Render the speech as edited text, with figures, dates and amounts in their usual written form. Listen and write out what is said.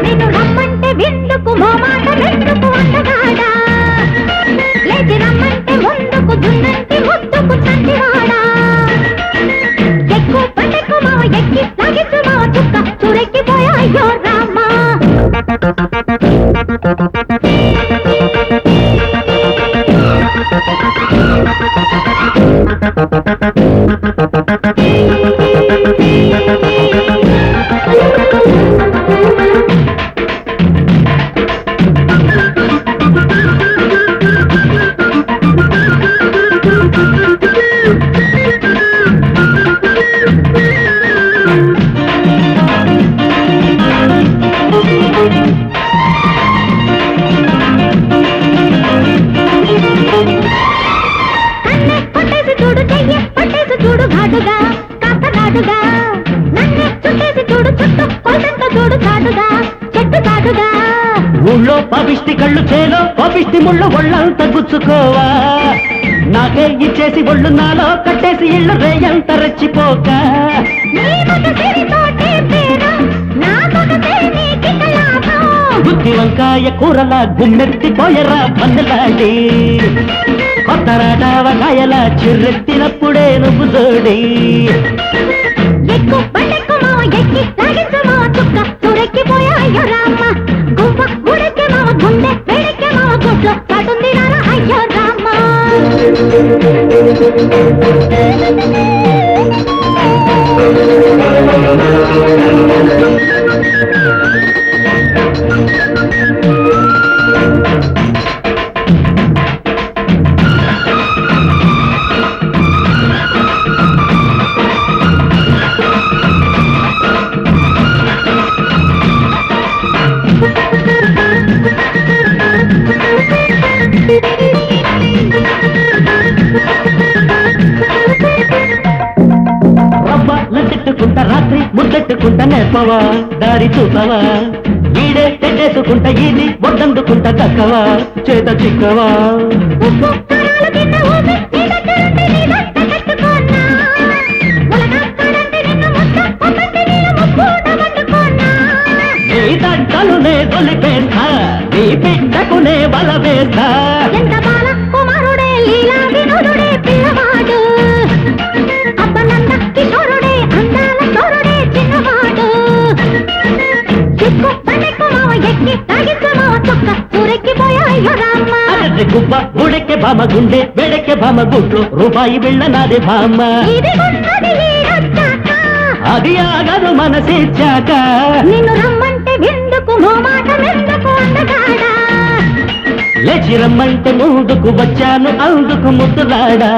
నేను రమ్మంటే విందుకు మోమాట వెందుకు అందగాడా లేచి రమ్మంటే ముందుకు దున్నంటి ముద్దుకు చంటివాడా ఎక్కువ పట్టెక్కు మావ ఎక్కి లాగించు మావ చుక్క చురెక్కిపోయా అయ్యో రామ్మా చూడు ఘాటుగా కాస్త ఘాటుగా నన్నే చుట్టేసి చూడు చుట్టూ కొలతంత చూడు చాటుగా చెట్టు చాటుగా ఊళ్ళో పవిష్టి కళ్ళు చేలో పవిష్టి ముళ్ళు ఒళ్ళంత గుచ్చుకోవా నాకే ఇచ్చేసి ఒళ్ళు నాలో కట్టేసి ఇళ్ళు రేయంత రెచ్చిపోక బుద్ధి వంకాయ కూరలా గుమ్మెత్తిపోయరా పన్నెలాడి కొత్తరాటవకాయల చిర్రెత్తినప్పుడే నువ్వు జోడి ఎక్కు బండెక్కు మావ ఎక్కి లాగించు మావ చుక్క చురెక్కిపోయా అయ్యో రామ్మ గువ్వ గుడెక్కే మావ గుండె వేడెక్కే మావ గుడ్లో చాటుంది నాన్న అయ్యో రామ్మ లడ్డెట్టుకుంటా రాత్రి ముద్దెట్టుకుంటా నేర్పవా దారి చూపవా ఈడే తెడ్డేసుకుంటా ఇది వడ్డందుకుంటా దక్కవా చేత చిక్కవా నీ దంటలునే తొలిపేస్తా నీ బిడ్డకునే బల వేస్తా ఎంత బాల కుమారుడే లీలా వినోదుడే పిల్లవాడు అబ్బనంద కిషోరుడే అందాల చోరుడే చిన్నవాడు ఎక్కు బండెక్కు మావ ఎక్కి తాగించు మావ చుక్క చురెక్కిపోయా అయ్యో రామ్మ అదే గుబ్బ గుడెక్కే బామ గుండె వేడెక్కే బామ గుడ్లు రూపాయి బిళ్ళ నాదే బామ్మ ఇది ఉన్నది ఈడొచ్చాక అది ఆగదు మనసిచ్చాక నిన్ను రమ్మంటే విందుకు మోమాట మెందుకు అందగాడా లేచి రమ్మంటే ముందుకు వచ్చాను అందుకు ముద్దులాడా